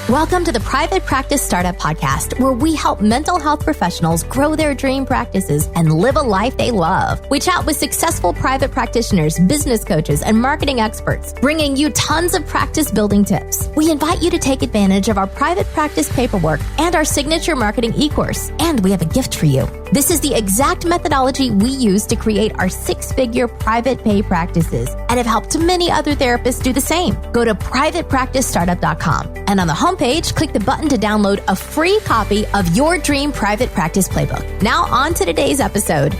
Welcome to the Private Practice Startup Podcast, where we help mental health professionals grow their dream practices and live a life they love. We chat with successful private practitioners, business coaches, and marketing experts, bringing you tons of practice building tips. We invite you to take advantage of our private practice paperwork and our signature marketing e-course. And we have a gift for you. This is the exact methodology we use to create our six-figure private pay practices and have helped many other therapists do the same. Go to privatepracticestartup.com and on the homepage, click the button to download a free copy of your dream private practice playbook. Now on to today's episode.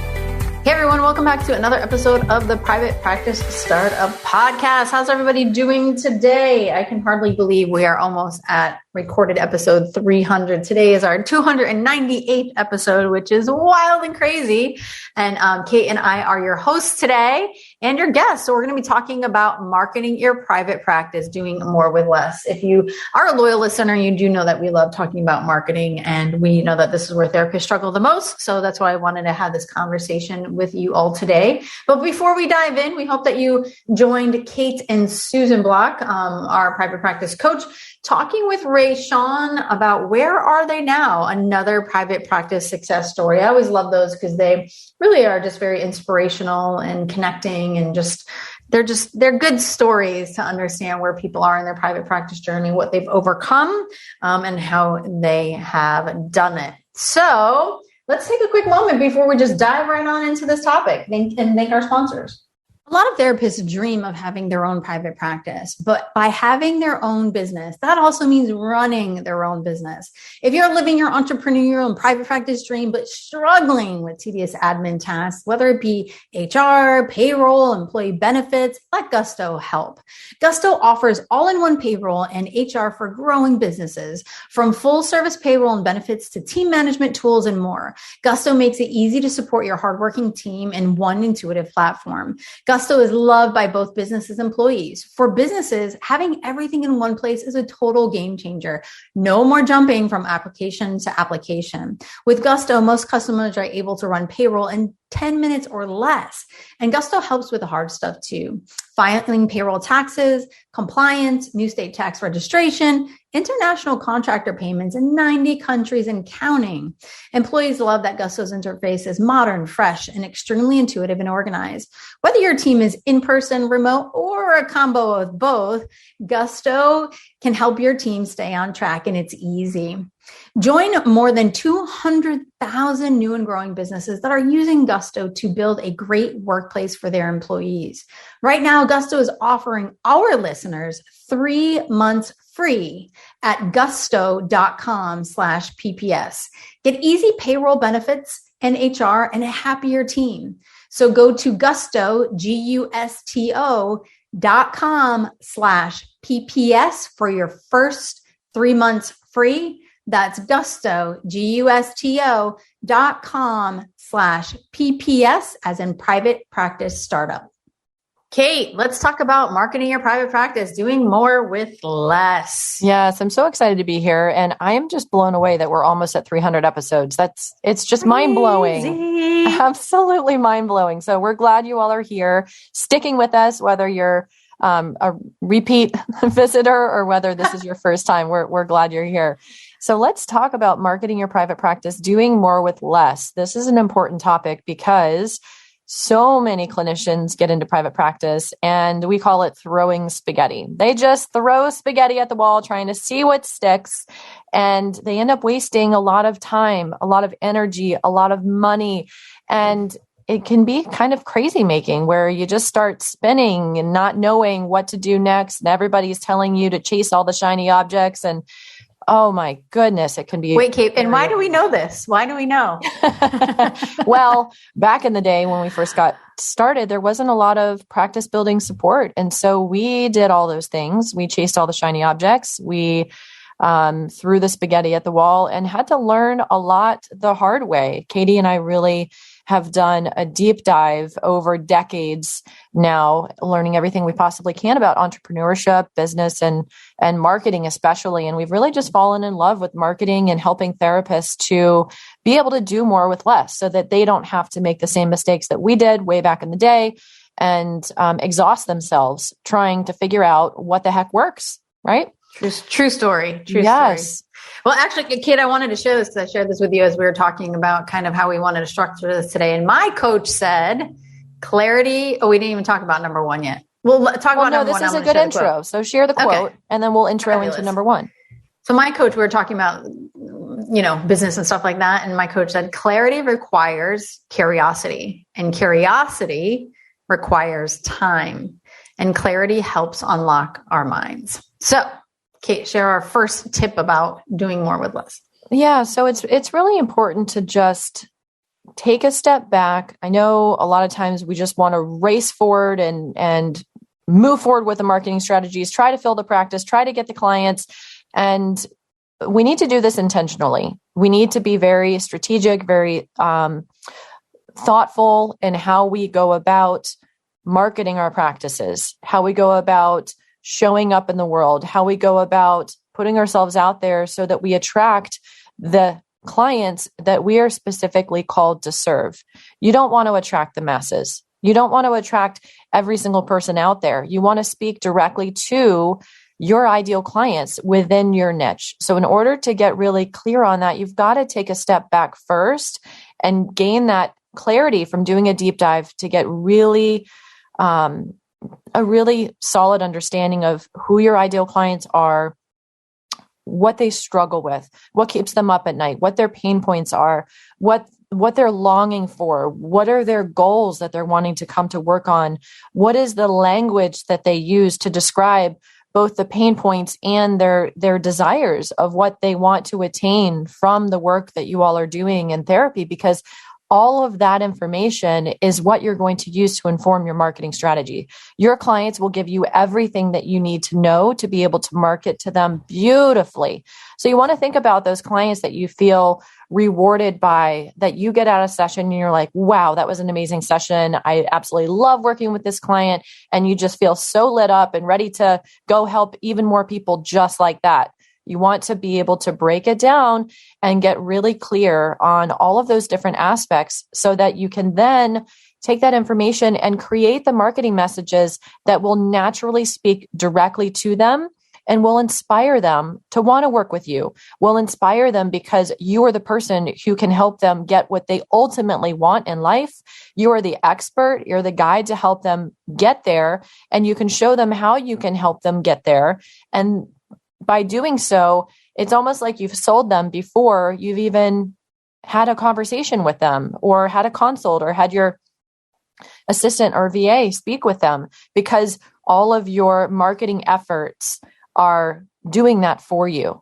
Hey everyone, welcome back to another episode of the Private Practice Startup Podcast. How's everybody doing today? I can hardly believe we are almost at recorded episode 300. Today is our 298th episode, which is wild and crazy. And Kate and I are your hosts today and your guests. So we're going to be talking about marketing your private practice, doing more with less. If you are a loyal listener, you do know that we love talking about marketing, and we know that this is where therapists struggle the most. So that's why I wanted to have this conversation with you all today. But before we dive in, we hope that you joined Kate and Susan Block, our private practice coach, talking with Ray Sean about where are they now? Another private practice success story. I always love those because they really are just very inspirational and connecting, and they're good stories to understand where people are in their private practice journey, what they've overcome, and how they have done it. So let's take a quick moment before we just dive right on into this topic and thank our sponsors. A lot of therapists dream of having their own private practice, but by having their own business, that also means running their own business. If you're living your entrepreneurial and private practice dream, but struggling with tedious admin tasks, whether it be HR, payroll, employee benefits, let Gusto help. Gusto offers all-in-one payroll and HR for growing businesses, from full-service payroll and benefits to team management tools and more. Gusto makes it easy to support your hardworking team in one intuitive platform. Gusto is loved by both businesses and employees. For businesses, having everything in one place is a total game changer. No more jumping from application to application. With Gusto, most customers are able to run payroll in 10 minutes or less. And Gusto helps with the hard stuff too. Filing payroll taxes, compliance, new state tax registration, international contractor payments in 90 countries and counting. Employees love that Gusto's interface is modern, fresh, and extremely intuitive and organized. Whether your team is in-person, remote, or a combo of both, Gusto can help your team stay on track, and it's easy. Join more than 200,000 new and growing businesses that are using Gusto to build a great workplace for their employees. Right now, Gusto is offering our listeners 3 months free at gusto.com/PPS. Get easy payroll benefits and HR and a happier team. So go to Gusto, gusto.com/PPS for your first 3 months free. That's Gusto, gusto.com/PPS, as in private practice startup. Kate, let's talk about marketing your private practice, doing more with less. Yes, I'm so excited to be here. And I am just blown away that we're almost at 300 episodes. It's just mind-blowing. Absolutely mind-blowing. So we're glad you all are here, sticking with us, whether you're a repeat visitor or whether this is your first time. We're glad you're here. So let's talk about marketing your private practice, doing more with less. This is an important topic because so many clinicians get into private practice and we call it throwing spaghetti. They just throw spaghetti at the wall trying to see what sticks, and they end up wasting a lot of time, a lot of energy, a lot of money. And it can be kind of crazy making where you just start spinning and not knowing what to do next. And everybody's telling you to chase all the shiny objects. And oh my goodness, it can be. Wait, Kate, and why do we know this? Why do we know? Well, back in the day when we first got started, there wasn't a lot of practice building support. And so we did all those things. We chased all the shiny objects. We threw the spaghetti at the wall and had to learn a lot the hard way. Katie and I really have done a deep dive over decades now, learning everything we possibly can about entrepreneurship, business, and marketing especially. And we've really just fallen in love with marketing and helping therapists to be able to do more with less so that they don't have to make the same mistakes that we did way back in the day and exhaust themselves trying to figure out what the heck works, right? True story. True Yes. story. Well, actually, Kate, I wanted to share this because I shared this with you as we were talking about kind of how we wanted to structure this today. And my coach said clarity. Oh, we didn't even talk about number one yet. We'll talk about number one. This is a good intro. So share the quote and then we'll intro into number one. So my coach, we were talking about, business and stuff like that. And my coach said, clarity requires curiosity, and curiosity requires time, and clarity helps unlock our minds. So Kate, share our first tip about doing more with less. Yeah. So it's really important to just take a step back. I know a lot of times we just want to race forward and move forward with the marketing strategies, try to fill the practice, try to get the clients. And we need to do this intentionally. We need to be very strategic, very thoughtful in how we go about marketing our practices, how we go about showing up in the world, how we go about putting ourselves out there so that we attract the clients that we are specifically called to serve. You don't want to attract the masses. You don't want to attract every single person out there. You want to speak directly to your ideal clients within your niche. So in order to get really clear on that, you've got to take a step back first and gain that clarity from doing a deep dive to get really a really solid understanding of who your ideal clients are, what they struggle with, what keeps them up at night, what their pain points are, what they're longing for, what are their goals that they're wanting to come to work on, what is the language that they use to describe both the pain points and their desires of what they want to attain from the work that you all are doing in therapy, because all of that information is what you're going to use to inform your marketing strategy. Your clients will give you everything that you need to know to be able to market to them beautifully. So you want to think about those clients that you feel rewarded by, that you get out of session and you're like, wow, that was an amazing session. I absolutely love working with this client. And you just feel so lit up and ready to go help even more people just like that. You want to be able to break it down and get really clear on all of those different aspects so that you can then take that information and create the marketing messages that will naturally speak directly to them and will inspire them to want to work with you, will inspire them because you are the person who can help them get what they ultimately want in life. You are the expert, you're the guide to help them get there, and you can show them how you can help them get there. And by doing so, it's almost like you've sold them before you've even had a conversation with them or had a consult or had your assistant or VA speak with them, because all of your marketing efforts are doing that for you.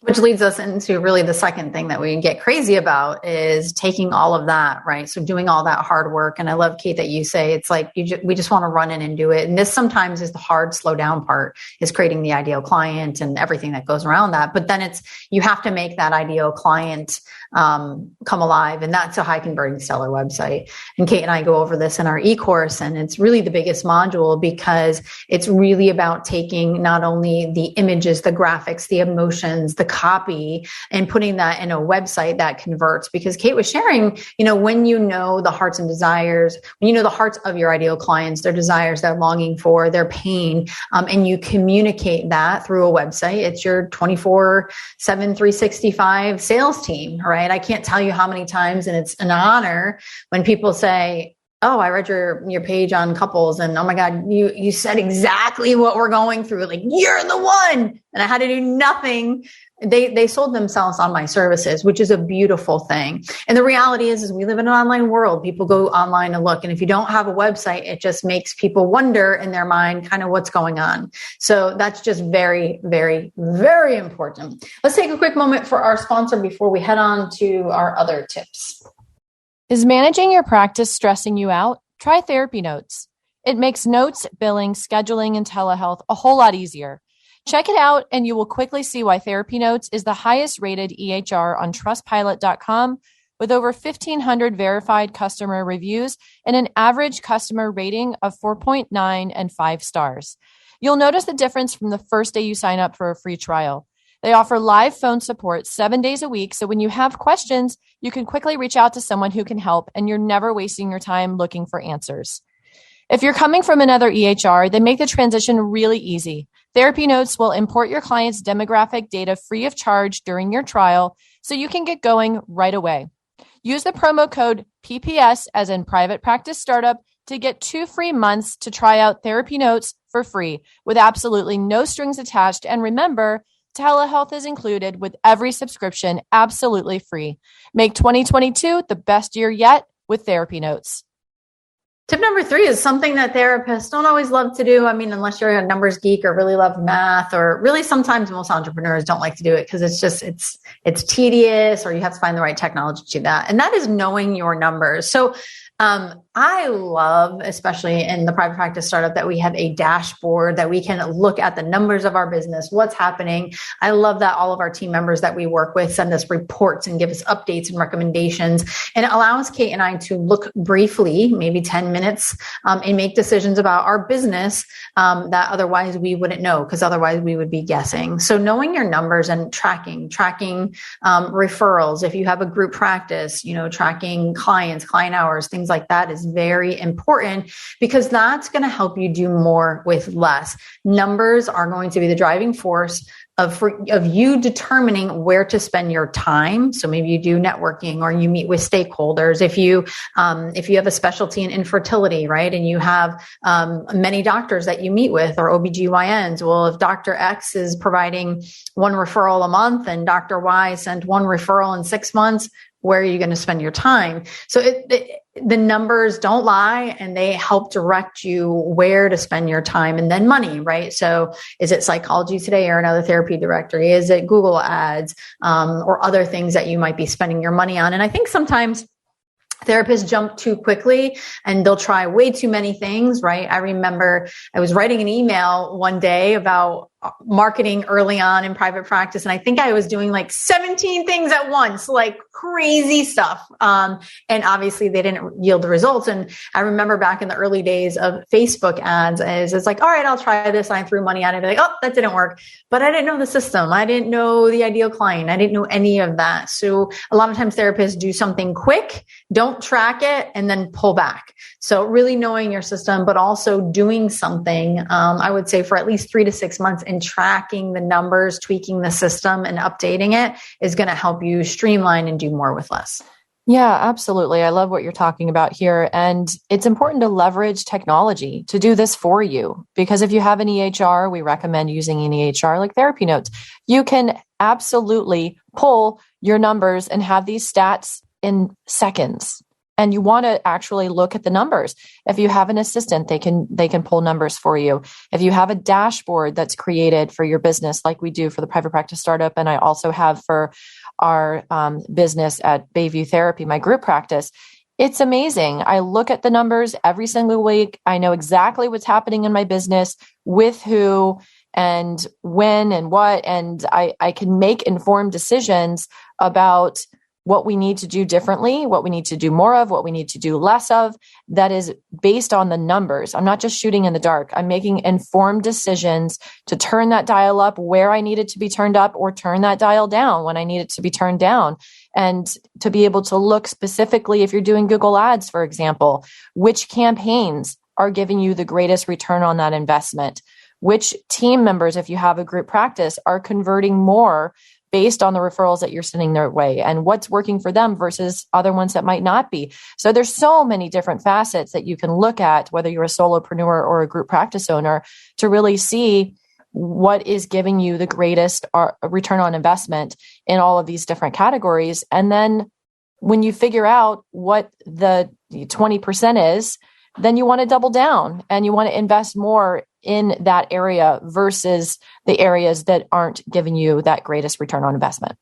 Which leads us into really the second thing that we get crazy about is taking all of that, right? So doing all that hard work. And I love, Kate, that you say it's like we just want to run in and do it. And this sometimes is the hard, slow down part, is creating the ideal client and everything that goes around that. But then you have to make that ideal client come alive. And that's a high converting seller website. And Kate and I go over this in our e-course, and it's really the biggest module because it's really about taking not only the images, the graphics, the emotions, the copy, and putting that in a website that converts. Because Kate was sharing, when you know the hearts and desires, when you know the hearts of your ideal clients, their desires, their longing for, their pain, and you communicate that through a website, it's your 24/7, 365 sales team, right? I can't tell you how many times, and it's an honor when people say, oh, I read your page on couples, and oh my God, you said exactly what we're going through. Like, you're the one. And I had to do nothing. They sold themselves on my services, which is a beautiful thing. And the reality is we live in an online world. People go online to look. And if you don't have a website, it just makes people wonder in their mind kind of what's going on. So that's just very, very, very important. Let's take a quick moment for our sponsor before we head on to our other tips. Is managing your practice stressing you out? Try Therapy Notes. It makes notes, billing, scheduling, and telehealth a whole lot easier. Check it out, and you will quickly see why Therapy Notes is the highest rated EHR on trustpilot.com with over 1,500 verified customer reviews and an average customer rating of 4.9 and 5 stars. You'll notice the difference from the first day you sign up for a free trial. They offer live phone support 7 days a week, so when you have questions, you can quickly reach out to someone who can help, and you're never wasting your time looking for answers. If you're coming from another EHR, they make the transition really easy. Therapy Notes will import your client's demographic data free of charge during your trial, so you can get going right away. Use the promo code PPS, as in Private Practice Startup, to get 2 free months to try out Therapy Notes for free with absolutely no strings attached. And remember, telehealth is included with every subscription, absolutely free. Make 2022 the best year yet with Therapy Notes. Tip number 3 is something that therapists don't always love to do. I mean, unless you're a numbers geek or really love math, or really sometimes most entrepreneurs don't like to do it because it's tedious, or you have to find the right technology to do that. And that is knowing your numbers. So I love, especially in the private practice startup, that we have a dashboard that we can look at the numbers of our business, what's happening. I love that all of our team members that we work with send us reports and give us updates and recommendations. And it allows Kate and I to look briefly, maybe 10 minutes, and make decisions about our business that otherwise we wouldn't know, because otherwise we would be guessing. So knowing your numbers and tracking referrals. If you have a group practice, tracking clients, client hours, things like that is very important, because that's going to help you do more with less. Numbers are going to be the driving force of you determining where to spend your time. So maybe you do networking, or you meet with stakeholders. If you have a specialty in infertility, right? And you have many doctors that you meet with, or OBGYNs. Well, if Dr. X is providing 1 referral a month and Dr. Y sent 1 referral in 6 months, where are you going to spend your time? So the numbers don't lie, and they help direct you where to spend your time, and then money, right? So is it Psychology Today or another therapy directory? Is it Google Ads, or other things that you might be spending your money on? And I think sometimes therapists jump too quickly and they'll try way too many things, right? I remember I was writing an email one day about marketing early on in private practice, and I think I was doing like 17 things at once, like crazy stuff. And obviously they didn't yield the results. And I remember back in the early days of Facebook ads, it's like, all right, I'll try this. And I threw money at it. Like, oh, that didn't work. But I didn't know the system. I didn't know the ideal client. I didn't know any of that. So a lot of times therapists do something quick, don't track it, and then pull back. So really knowing your system, but also doing something, I would say for at least 3 to 6 months, and tracking the numbers, tweaking the system and updating it is going to help you streamline and do more with less. Yeah, absolutely. I love what you're talking about here. And it's important to leverage technology to do this for you, because if you have an EHR, we recommend using an EHR like Therapy Notes. You can absolutely pull your numbers and have these stats in seconds. And you want to actually look at the numbers. If you have an assistant, they can pull numbers for you. If you have a dashboard that's created for your business, like we do for the private practice startup, and I also have for our business at Bayview Therapy, my group practice, it's amazing. I look at the numbers every single week. I know exactly what's happening in my business, with who and when and what, and I can make informed decisions about what we need to do differently, what we need to do more of, what we need to do less of, that is based on the numbers. I'm not just shooting in the dark. I'm making informed decisions to turn that dial up where I need it to be turned up, or turn that dial down when I need it to be turned down. And to be able to look specifically, if you're doing Google Ads, for example, which campaigns are giving you the greatest return on that investment? Which team members, if you have a group practice, are converting more based on the referrals that you're sending their way, and what's working for them versus other ones that might not be. So there's so many different facets that you can look at, whether you're a solopreneur or a group practice owner, to really see what is giving you the greatest return on investment in all of these different categories. And then when you figure out what the 20% is, then you want to double down and you want to invest more in that area versus the areas that aren't giving you that greatest return on investment.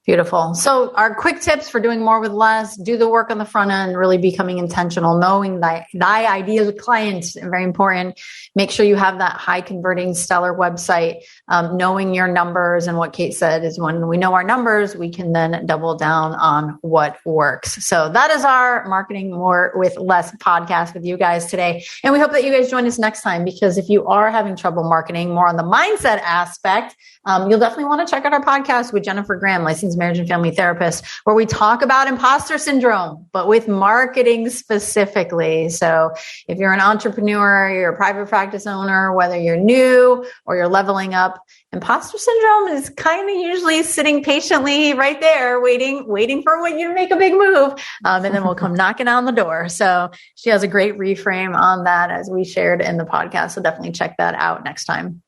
Beautiful. So our quick tips for doing more with less: do the work on the front end, really becoming intentional, knowing thy ideal client, very important. Make sure you have that high converting stellar website, knowing your numbers. And what Kate said is, when we know our numbers, we can then double down on what works. So that is our Marketing More with Less podcast with you guys today. And we hope that you guys join us next time, because if you are having trouble marketing more on the mindset aspect, you'll definitely want to check out our podcast with Jennifer Graham, licensed licensed marriage and family therapist, where we talk about imposter syndrome, but with marketing specifically. So if you're an entrepreneur, you're a private practice owner, whether you're new or you're leveling up, imposter syndrome is kind of usually sitting patiently right there, waiting for when you make a big move. And then we'll come knocking on the door. So she has a great reframe on that, as we shared in the podcast. So definitely check that out next time.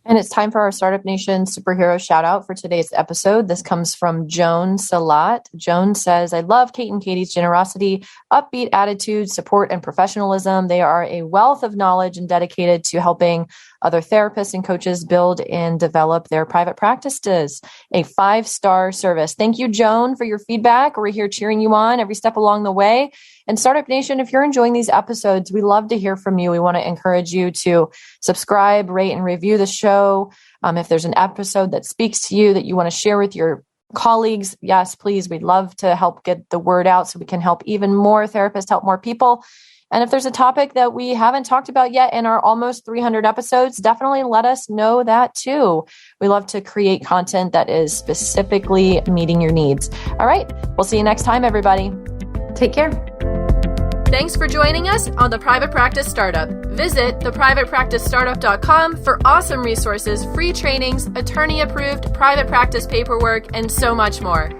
And it's time for our Startup Nation superhero shout out for today's episode. This comes from Joan Salat. Joan says, I love Kate and Katie's generosity, upbeat attitude, support, and professionalism. They are a wealth of knowledge and dedicated to helping other therapists and coaches build and develop their private practices. A 5-star service. Thank you, Joan, for your feedback. We're here cheering you on every step along the way. And Startup Nation, if you're enjoying these episodes, we love to hear from you. We want to encourage you to subscribe, rate, and review the show. If there's an episode that speaks to you that you want to share with your colleagues, yes, please. We'd love to help get the word out so we can help even more therapists, help more people. And if there's a topic that we haven't talked about yet in our almost 300 episodes, definitely let us know that too. We love to create content that is specifically meeting your needs. All right. We'll see you next time, everybody. Take care. Thanks for joining us on The Private Practice Startup. Visit theprivatepracticestartup.com for awesome resources, free trainings, attorney-approved private practice paperwork, and so much more.